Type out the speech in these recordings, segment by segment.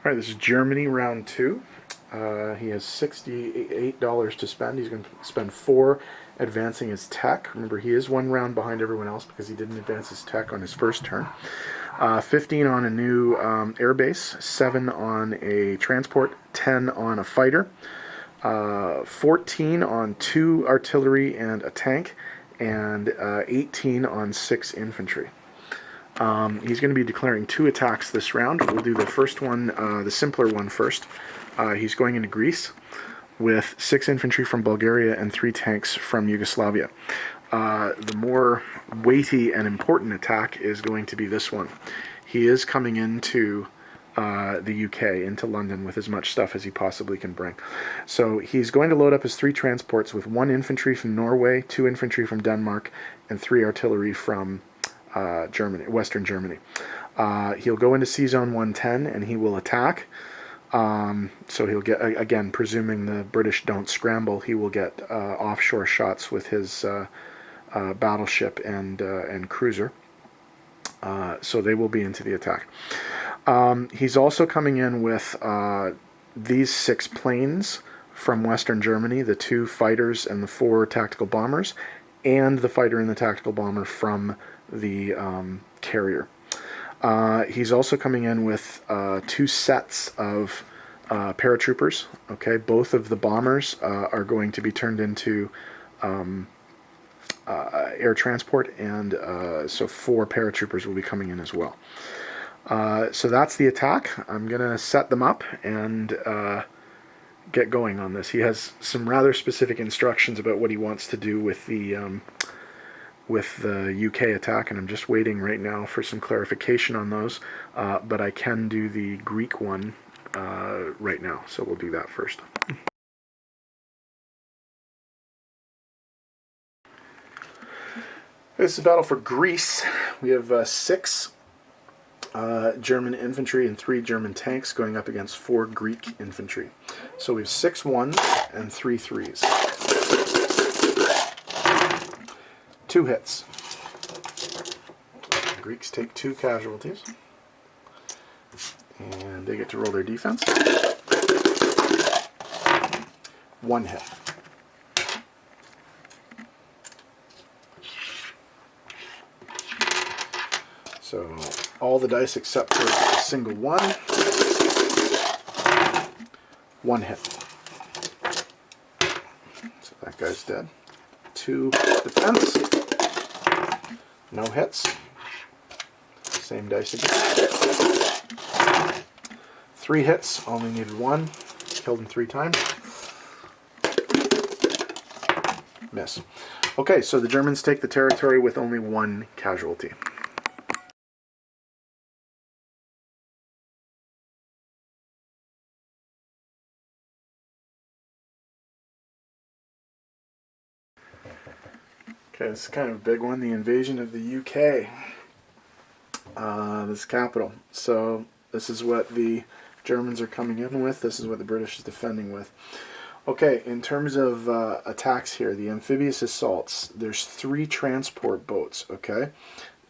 All right, this is Germany round 2. He has $68 to spend. He's going to spend 4 advancing his tech. Remember, he is 1 round behind everyone else because he didn't advance his tech on his first turn. 15 on a new air base, 7 on a transport, 10 on a fighter, 14 on 2 artillery and a tank, and 18 on 6 infantry. He's going to be declaring 2 attacks this round. We'll do the first one, the simpler one first. He's going into Greece with 6 infantry from Bulgaria and 3 tanks from Yugoslavia. The more weighty and important attack is going to be this one. He is coming into the UK, into London, with as much stuff as he possibly can bring. So he's going to load up his 3 transports with 1 infantry from Norway, 2 infantry from Denmark, and 3 artillery from Germany, Western Germany. He'll go into Sea Zone 110 and he will attack. So he'll get, again, presuming the British don't scramble, he will get offshore shots with his battleship and cruiser. So they will be into the attack. He's also coming in with these 6 planes from Western Germany, the 2 fighters and the 4 tactical bombers, and the fighter and the tactical bomber from the carrier. He's also coming in with 2 sets of paratroopers. Okay, both of the bombers are going to be turned into air transport, and so 4 paratroopers will be coming in as well. So that's the attack. I'm gonna set them up and get going on this. He has some rather specific instructions about what he wants to do with the UK attack, and I'm just waiting right now for some clarification on those, but I can do the Greek one right now, so we'll do that first. This is a battle for Greece. We have 6 German infantry and 3 German tanks going up against 4 Greek infantry. So we have 6 1s and 3 3s. 2 hits. The Greeks take 2 casualties. And they get to roll their defense. 1 hit. So all the dice except for a single 1. 1 hit. So that guy's dead. 2 defense. No hits. Same dice again. 3 hits. Only needed 1. Killed him 3 times. Miss. Okay, so the Germans take the territory with only 1 casualty. Okay, this is kind of a big one, the invasion of the UK, this capital. So this is what the Germans are coming in with, this is what the British is defending with. Okay, in terms of attacks here, the amphibious assaults, there's 3 transport boats, okay?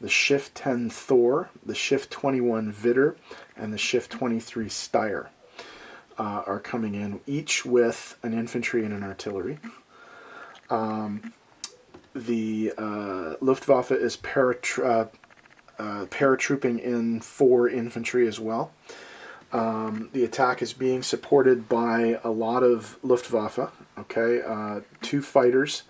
The Schiff 10 Thor, the Schiff 21 Vidder, and the Schiff 23 Steyr are coming in, each with an infantry and an artillery. The Luftwaffe is paratrooping in 4 infantry as well. The attack is being supported by a lot of Luftwaffe, okay? 2 fighters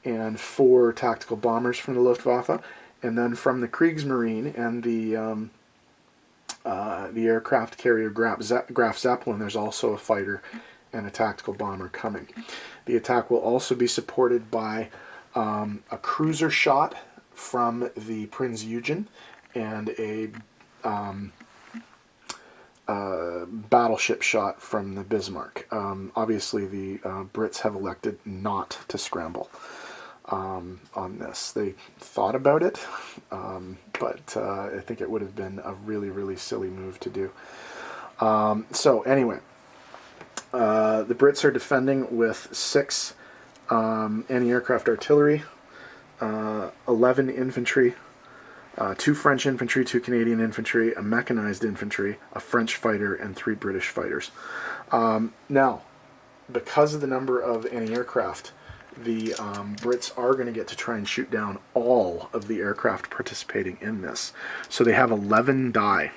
and 4 tactical bombers from the Luftwaffe, and then from the Kriegsmarine and the aircraft carrier Graf Zeppelin, there's also a fighter and a tactical bomber coming. The attack will also be supported by a cruiser shot from the Prinz Eugen and a battleship shot from the Bismarck. Obviously, the Brits have elected not to scramble on this. They thought about it, but I think it would have been a really, really silly move to do. So anyway, the Brits are defending with 6 anti-aircraft artillery, 11 infantry, 2 French infantry, 2 Canadian infantry, a mechanized infantry, a French fighter, and 3 British fighters. Now, because of the number of anti-aircraft, the Brits are going to get to try and shoot down all of the aircraft participating in this. So they have 11 die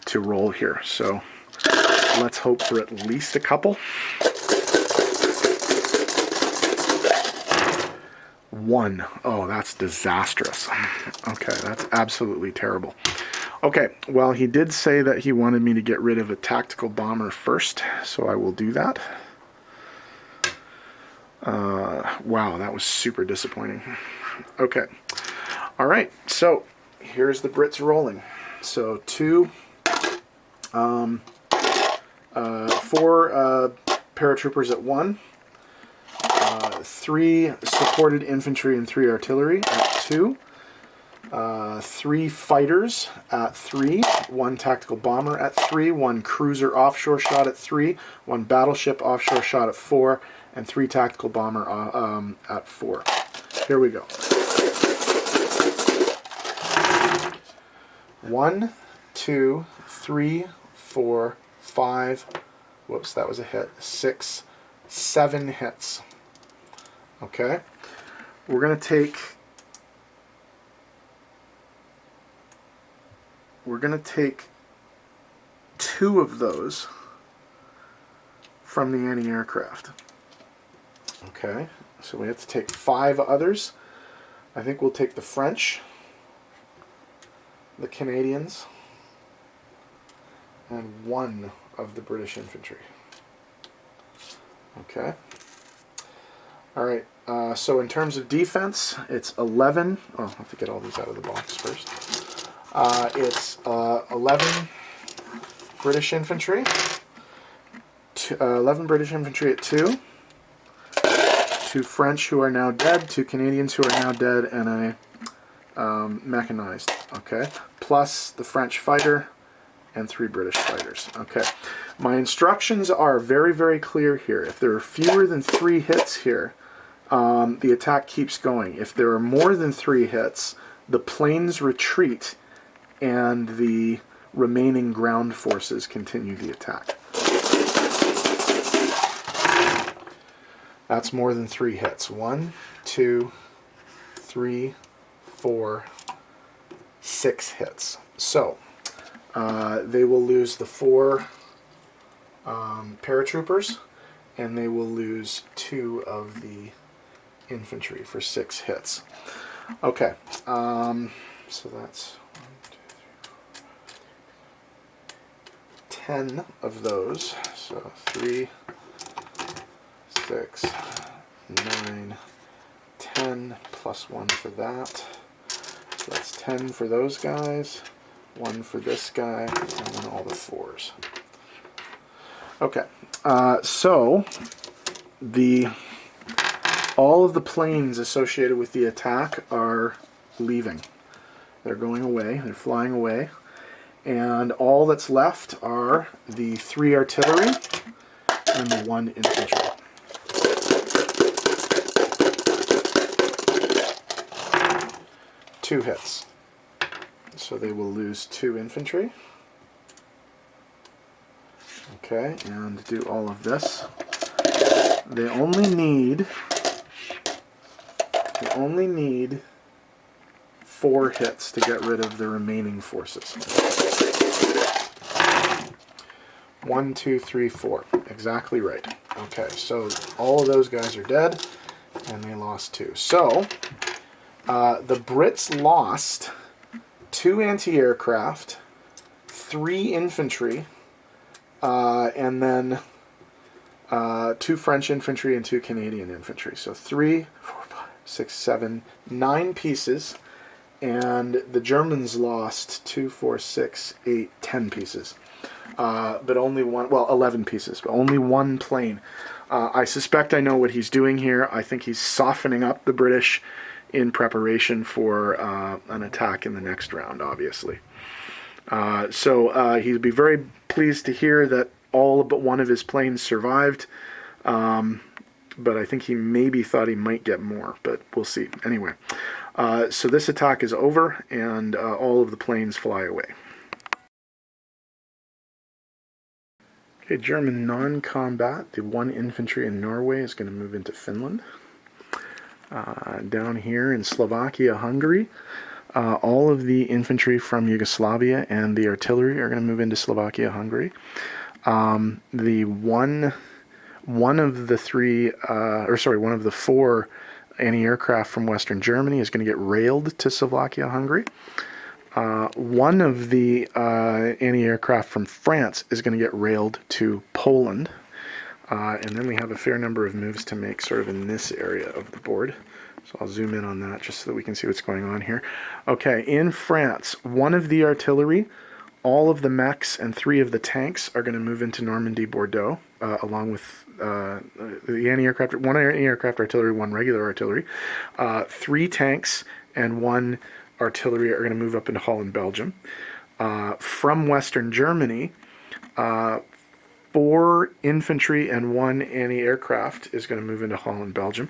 to roll here. So let's hope for at least a couple. 1. Oh, that's disastrous. Okay, that's absolutely terrible. Okay, well, he did say that he wanted me to get rid of a tactical bomber first, so I will do that. Wow, that was super disappointing. Okay. All right, so here's the Brits rolling. So 4 paratroopers at 1. 3 supported infantry and 3 artillery at 2. 3 fighters at 3. 1 tactical bomber at 3. 1 cruiser offshore shot at 3. 1 battleship offshore shot at 4. And 3 tactical bomber at 4. Here we go. 1, 2, 3, 4, 5. Whoops, that was a hit. 6, 7 hits. Okay. We're going to take 2 of those from the anti-aircraft. Okay, so we have to take 5 others. I think we'll take the French, the Canadians, and 1 of the British infantry. Okay. All right, so in terms of defense, it's 11. Oh, I'll have to get all these out of the box first. It's 11 British infantry, 11 British infantry at 2. 2 French who are now dead, 2 Canadians who are now dead, and a mechanized, okay? Plus the French fighter and 3 British fighters, okay? My instructions are very, very clear here. If there are fewer than 3 hits here, the attack keeps going. If there are more than 3 hits, the planes retreat and the remaining ground forces continue the attack. That's more than 3 hits. 1, 2, 3, 4, 6 hits. So, they will lose the 4 paratroopers, and they will lose 2 of the infantry for 6 hits. Okay, so that's 10 of those. So 3, 6, 9, 10, plus 1 for that. So that's 10 for those guys, 1 for this guy, and then all the 4s. Okay, so all of the planes associated with the attack are leaving. They're going away, they're flying away, and all that's left are the 3 artillery and the 1 infantry. Two hits. So they will lose 2 infantry. Okay, and do all of this. They only need 4 hits to get rid of the remaining forces. 1, 2, 3, 4. Exactly right. Okay, so all of those guys are dead, and they lost 2. So the Brits lost 2 anti-aircraft, 3 infantry, and then 2 French infantry and 2 Canadian infantry. So 3, 4, 5, 6, 7, 9 pieces, and the Germans lost 2, 4, 6, 8, 10 pieces. But only 1, well, 11 pieces, but only 1 plane. I suspect I know what he's doing here. I think he's softening up the British in preparation for an attack in the next round, obviously. So he'd be very pleased to hear that all but 1 of his planes survived. but I think he maybe thought he might get more, but we'll see. Anyway, so this attack is over, and all of the planes fly away. Okay, German non-combat. The 1 infantry in Norway is going to move into Finland. Down here in Slovakia, Hungary, all of the infantry from Yugoslavia and the artillery are going to move into Slovakia, Hungary. The one of the 4 anti-aircraft from Western Germany is going to get railed to Slovakia, Hungary. One of the anti-aircraft from France is going to get railed to Poland. And then we have a fair number of moves to make sort of in this area of the board. So I'll zoom in on that just so that we can see what's going on here. Okay, in France, one of the artillery, all of the mechs, and 3 of the tanks are going to move into Normandy, Bordeaux, along with the anti-aircraft, 1 anti-aircraft artillery, 1 regular artillery. 3 tanks and 1 artillery are going to move up into Holland, Belgium. From Western Germany, 4 infantry and 1 anti-aircraft is going to move into Holland, Belgium.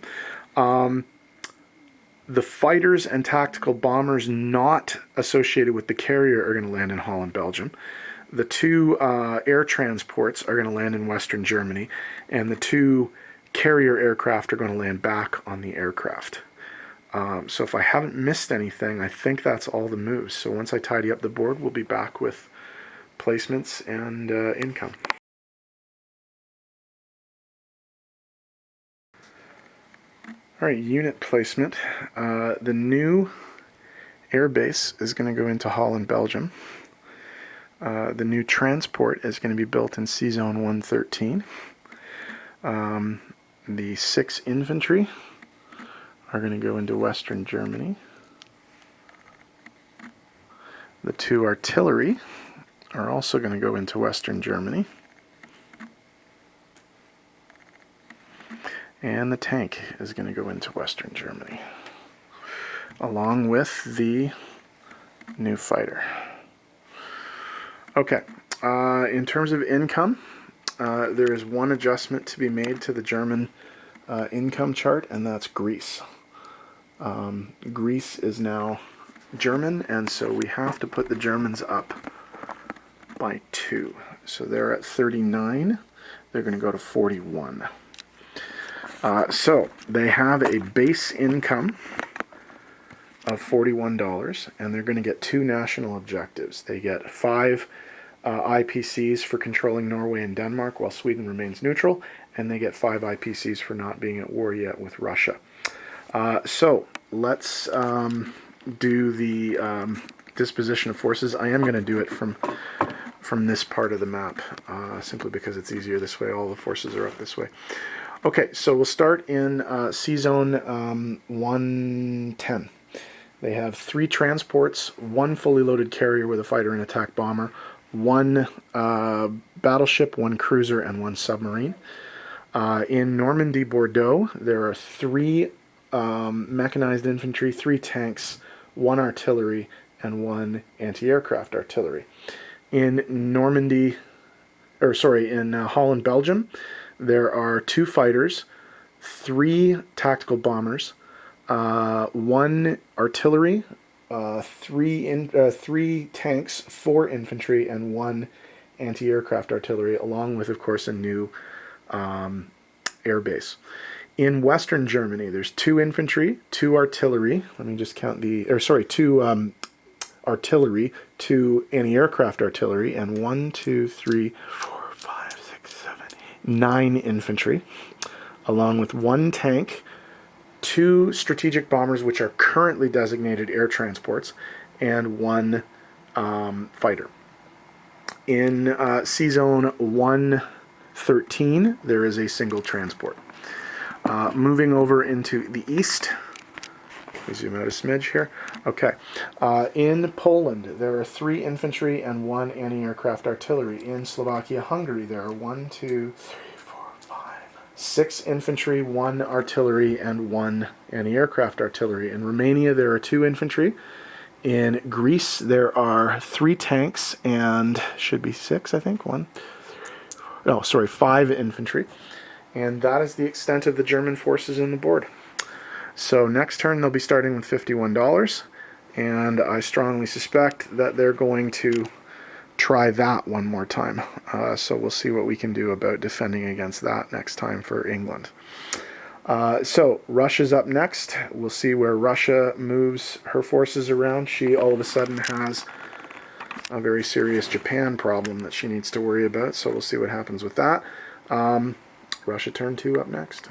The fighters and tactical bombers not associated with the carrier are going to land in Holland, Belgium. The 2 air transports are going to land in Western Germany, and the 2 carrier aircraft are going to land back on the aircraft. So if I haven't missed anything, I think that's all the moves. So once I tidy up the board, we'll be back with placements and income. All right, unit placement. The new air base is going to go into Holland, Belgium. The new transport is going to be built in C-Zone 113. The 6 infantry are going to go into Western Germany. The 2 artillery are also going to go into Western Germany. And the tank is going to go into Western Germany, along with the new fighter. Okay, in terms of income, there is one adjustment to be made to the German income chart, and that's Greece. Greece is now German, and so we have to put the Germans up by 2. So they're at 39. They're going to go to 41. So they have a base income of $41, and they're going to get 2 national objectives. They get 5 IPCs for controlling Norway and Denmark while Sweden remains neutral, and they get 5 IPCs for not being at war yet with Russia. So let's do the disposition of forces. I am going to do it from this part of the map, simply because it's easier this way. All the forces are up this way. Okay, so we'll start in C-Zone 110. They have 3 transports, 1 fully loaded carrier with a fighter and attack bomber, 1 battleship, 1 cruiser, and 1 submarine. In Normandy, Bordeaux, there are 3 mechanized infantry, 3 tanks, 1 artillery, and 1 anti-aircraft artillery. In Holland, Belgium, there are 2 fighters, 3 tactical bombers, 1 artillery, 3 tanks, 4 infantry, and 1 anti-aircraft artillery, along with, of course, a new air base. In Western Germany, there's 2 infantry, 2 artillery. Let me just count 2 artillery, 2 anti-aircraft artillery, and 9 infantry, along with 1 tank, 2 strategic bombers, which are currently designated air transports, and 1 fighter. In C-Zone 113, there is a single transport. Moving over into the east, let me zoom out a smidge here. Okay, in Poland, there are 3 infantry and 1 anti-aircraft artillery. In Slovakia, Hungary, there are 6 infantry, 1 artillery, and 1 anti-aircraft artillery. In Romania, there are 2 infantry. In Greece, there are 3 tanks and should be 6, I think. 5 infantry. And that is the extent of the German forces in the board. So next turn they'll be starting with $51, and I strongly suspect that they're going to try that one more time. So we'll see what we can do about defending against that next time for England. So Russia's up next. We'll see where Russia moves her forces around. She all of a sudden has a very serious Japan problem that she needs to worry about, so we'll see what happens with that. Russia turn 2 up next.